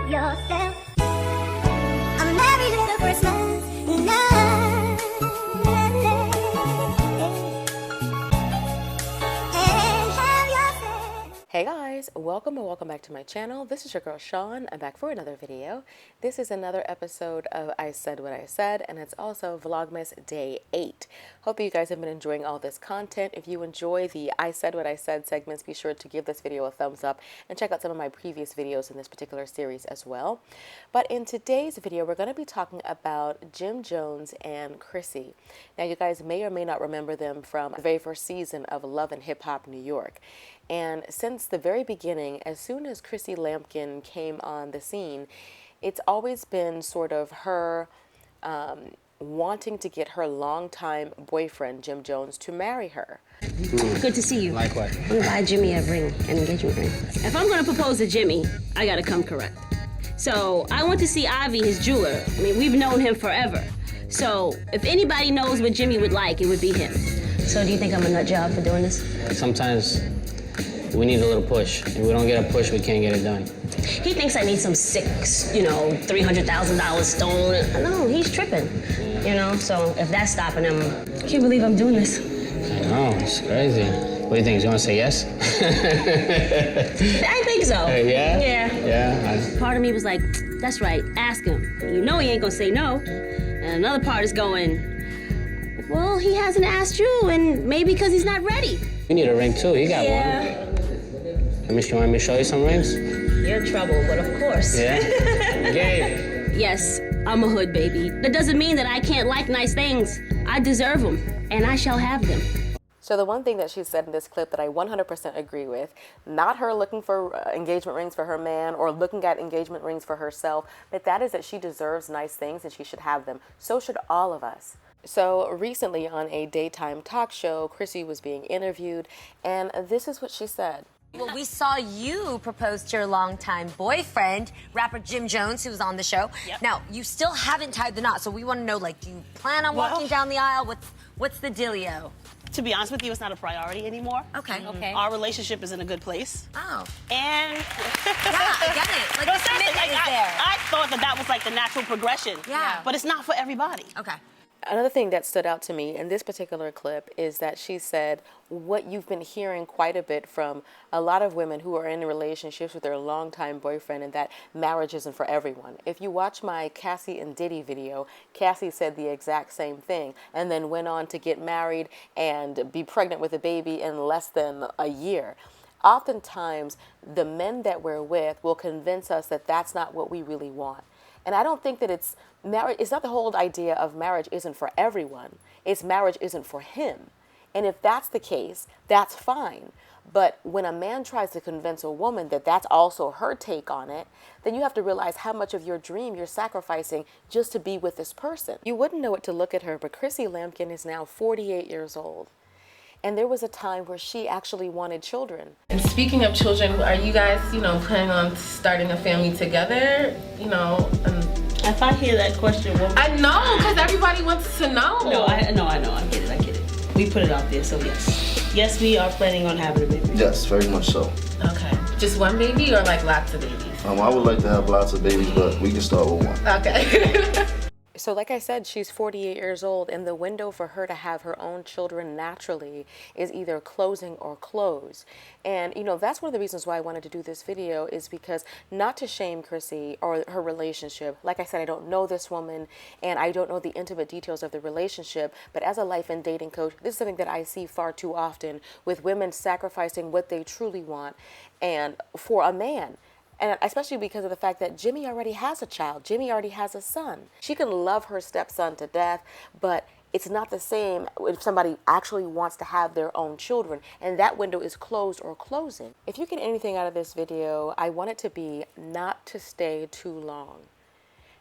help yourself. A merry little Christmas night. And have yourself. Hey guys, welcome back to my channel. This is your girl Sean. I'm back for another video. This is another episode of I Said What I Said, and it's also Vlogmas Day 8. Hope you guys have been enjoying all this content. If you enjoy the I Said What I Said segments, be sure to give this video a thumbs up and check out some of my previous videos in this particular series as well. But in today's video, we're going to be talking about Jim Jones and Chrissy. Now, you guys may or may not remember them from the very first season of Love and Hip Hop New York. And since the very beginning, as soon as Chrissy Lampkin came on the scene, it's always been sort of her wanting to get her longtime boyfriend, Jim Jones, to marry her. Good to see you. Likewise. I'm gonna buy Jimmy a ring, an engagement ring. If I'm gonna propose to Jimmy, I gotta come correct. So I went to see Ivy, his jeweler. I mean, we've known him forever. So if anybody knows what Jimmy would like, it would be him. So do you think I'm a nut job for doing this? Sometimes we need a little push. If we don't get a push, we can't get it done. He thinks I need some sick, $300,000 stone. No, he's tripping, So if that's stopping him, I can't believe I'm doing this. I know, it's crazy. What do you think? You want to say yes? I think so. Yeah? Yeah. Yeah. Part of me was like, that's right, ask him. You know he ain't gonna say no. And another part is going, well, he hasn't asked you, and maybe because he's not ready. You need a ring too. You got one. You want me to show you some rings? You're in trouble, but of course. Yeah? Gabe. Yes, I'm a hood baby. That doesn't mean that I can't like nice things. I deserve them, and I shall have them. So the one thing that she said in this clip that I 100% agree with, not her looking for engagement rings for her man or looking at engagement rings for herself, but that is that she deserves nice things and she should have them. So should all of us. So recently on a daytime talk show, Chrissy was being interviewed, and this is what she said. Well, we saw you propose to your longtime boyfriend, rapper Jim Jones, who was on the show. Yep. Now, you still haven't tied the knot, so we want to know, do you plan on walking down the aisle? What's the dealio? To be honest with you, it's not a priority anymore. Okay. Okay. Our relationship is in a good place. Oh. And Yeah, I get it. No, The seriously, commitment is there. I thought that was the natural progression. Yeah. But it's not for everybody. Okay. Another thing that stood out to me in this particular clip is that she said what you've been hearing quite a bit from a lot of women who are in relationships with their longtime boyfriend, and that marriage isn't for everyone. If you watch my Cassie and Diddy video, Cassie said the exact same thing and then went on to get married and be pregnant with a baby in less than a year. Oftentimes, the men that we're with will convince us that that's not what we really want. And I don't think that it's not the whole idea of marriage isn't for everyone. It's marriage isn't for him. And if that's the case, that's fine. But when a man tries to convince a woman that that's also her take on it, then you have to realize how much of your dream you're sacrificing just to be with this person. You wouldn't know it to look at her, but Chrissy Lampkin is now 48 years old. And there was a time where she actually wanted children. And speaking of children, are you guys, planning on starting a family together? If I hear that question, I know, because everybody wants to know. No, I know. I get it. We put it out there, so yes. Yes, we are planning on having a baby. Yes, very much so. Okay. Just one baby or lots of babies? I would like to have lots of babies, but we can start with one. Okay. So like I said, she's 48 years old, and the window for her to have her own children naturally is either closing or close. And, that's one of the reasons why I wanted to do this video, is because not to shame Chrissy or her relationship. Like I said, I don't know this woman, and I don't know the intimate details of the relationship, but as a life and dating coach, this is something that I see far too often with women sacrificing what they truly want and for a man. And especially because of the fact that Jimmy already has a child. Jimmy already has a son. She can love her stepson to death, but it's not the same if somebody actually wants to have their own children, and that window is closed or closing. If you get anything out of this video, I want it to be not to stay too long.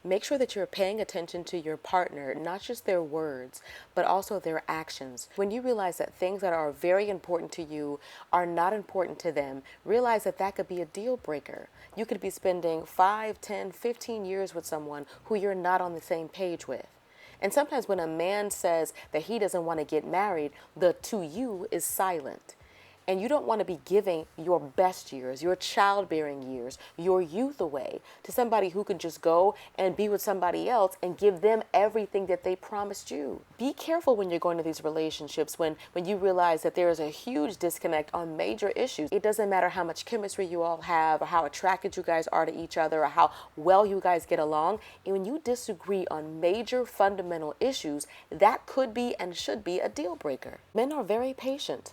Make sure that you're paying attention to your partner, not just their words, but also their actions. When you realize that things that are very important to you are not important to them, realize that that could be a deal breaker. You could be spending 5, 10, 15 years with someone who you're not on the same page with. And sometimes when a man says that he doesn't want to get married, the to you is silent. And you don't want to be giving your best years, your childbearing years, your youth away to somebody who can just go and be with somebody else and give them everything that they promised you. Be careful when you're going to these relationships when you realize that there is a huge disconnect on major issues. It doesn't matter how much chemistry you all have or how attracted you guys are to each other or how well you guys get along. And when you disagree on major fundamental issues, that could be and should be a deal breaker. Men are very patient.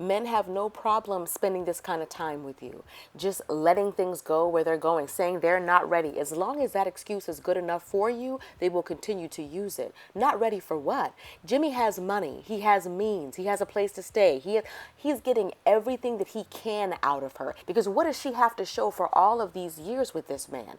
Men have no problem spending this kind of time with you, just letting things go where they're going, saying they're not ready. As long as that excuse is good enough for you, they will continue to use it. Not ready for what? Jimmy has money. He has means. He has a place to stay. He's getting everything that he can out of her. Because what does she have to show for all of these years with this man?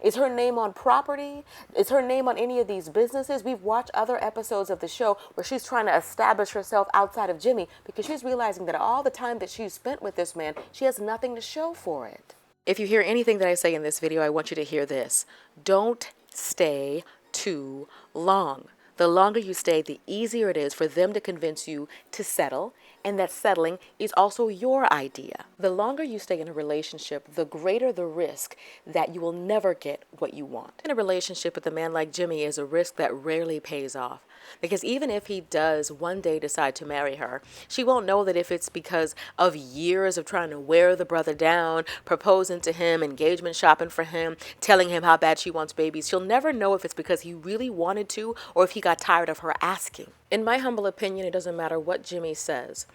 Is her name on property? Is her name on any of these businesses? We've watched other episodes of the show where she's trying to establish herself outside of Jimmy because she's realizing that all the time that she's spent with this man, she has nothing to show for it. If you hear anything that I say in this video, I want you to hear this. Don't stay too long. The longer you stay, the easier it is for them to convince you to settle, and that settling is also your idea. The longer you stay in a relationship, the greater the risk that you will never get what you want. In a relationship with a man like Jimmy is a risk that rarely pays off. Because even if he does one day decide to marry her, she won't know that if it's because of years of trying to wear the brother down, proposing to him, engagement shopping for him, telling him how bad she wants babies. She'll never know if it's because he really wanted to or if he got tired of her asking. In my humble opinion, it doesn't matter what Jimmy says.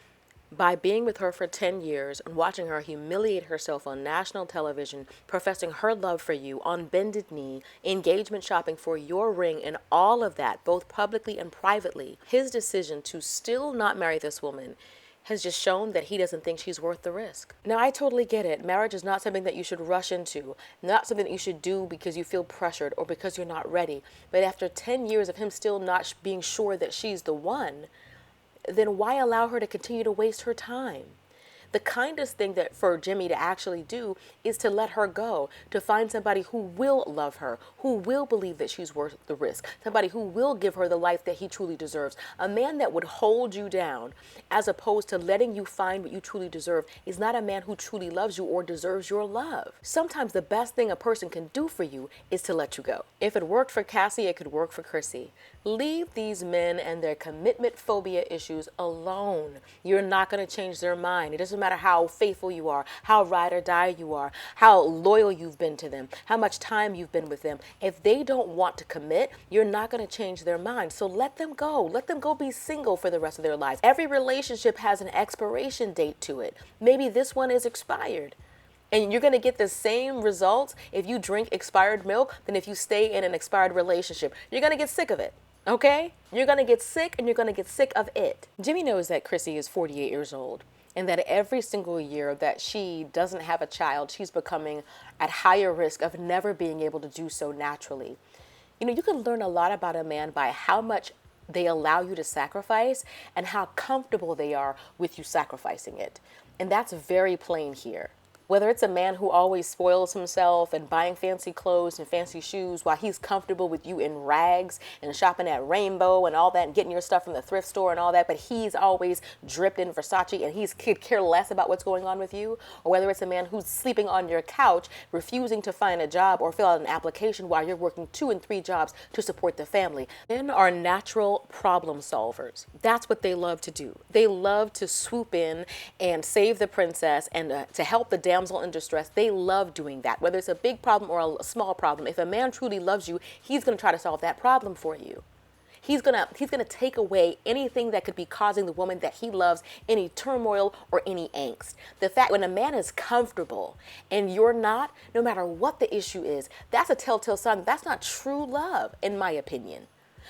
By being with her for 10 years and watching her humiliate herself on national television, professing her love for you on bended knee, engagement shopping for your ring, and all of that, both publicly and privately, his decision to still not marry this woman has just shown that he doesn't think she's worth the risk. Now, I totally get it. Marriage is not something that you should rush into, not something that you should do because you feel pressured or because you're not ready. But after 10 years of him still not being sure that she's the one, then why allow her to continue to waste her time? The kindest thing that for Jimmy to actually do is to let her go, to find somebody who will love her, who will believe that she's worth the risk, somebody who will give her the life that he truly deserves. A man that would hold you down as opposed to letting you find what you truly deserve is not a man who truly loves you or deserves your love. Sometimes the best thing a person can do for you is to let you go. If it worked for Cassie, it could work for Chrissy. Leave these men and their commitment phobia issues alone. You're not going to change their mind. It doesn't matter how faithful you are, how ride or die you are, how loyal you've been to them, how much time you've been with them. If they don't want to commit, you're not going to change their mind. So let them go. Let them go be single for the rest of their lives. Every relationship has an expiration date to it. Maybe this one is expired. And you're going to get the same results if you drink expired milk than if you stay in an expired relationship. You're going to get sick of it. Okay? You're going to get sick and you're going to get sick of it. Jimmy knows that Chrissy is 48 years old and that every single year that she doesn't have a child, she's becoming at higher risk of never being able to do so naturally. You know, you can learn a lot about a man by how much they allow you to sacrifice and how comfortable they are with you sacrificing it. And that's very plain here. Whether it's a man who always spoils himself and buying fancy clothes and fancy shoes while he's comfortable with you in rags and shopping at Rainbow and all that and getting your stuff from the thrift store and all that, but he's always dripped in Versace and he could care less about what's going on with you, or whether it's a man who's sleeping on your couch, refusing to find a job or fill out an application while you're working 2 and 3 jobs to support the family. Men are natural problem solvers. That's what they love to do. They love to swoop in and save the princess and to help the damsel in distress. They love doing that, whether it's a big problem or a small problem. If a man truly loves you, he's going to try to solve that problem for you. He's gonna take away anything that could be causing the woman that he loves any turmoil or any angst. The fact when a man is comfortable and you're not, no matter what the issue is, that's a telltale sign. That's not true love, in my opinion.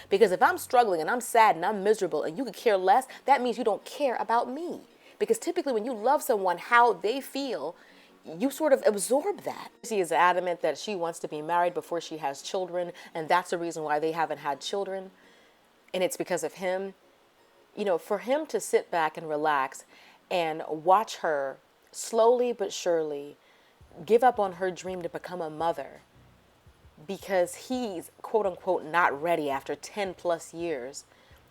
Because if I'm struggling and I'm sad and I'm miserable and you could care less, that means you don't care about me. Because typically when you love someone how they feel, you sort of absorb that. She is adamant that she wants to be married before she has children, and that's the reason why they haven't had children. And it's because of him. You know, for him to sit back and relax and watch her slowly but surely give up on her dream to become a mother because he's quote unquote not ready after 10 plus years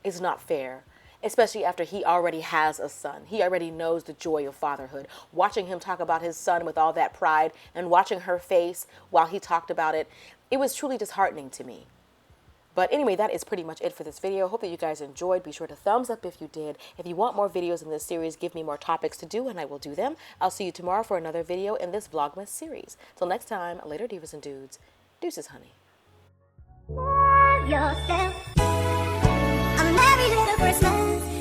is not fair. especially after he already has a son. He already knows the joy of fatherhood. Watching him talk about his son with all that pride and watching her face while he talked about it, it was truly disheartening to me. But anyway, that is pretty much it for this video. Hope that you guys enjoyed. Be sure to thumbs up if you did. If you want more videos in this series, give me more topics to do and I will do them. I'll see you tomorrow for another video in this Vlogmas series. Till next time, later divas and dudes. Deuces, honey. Love yourself. A merry little Christmas.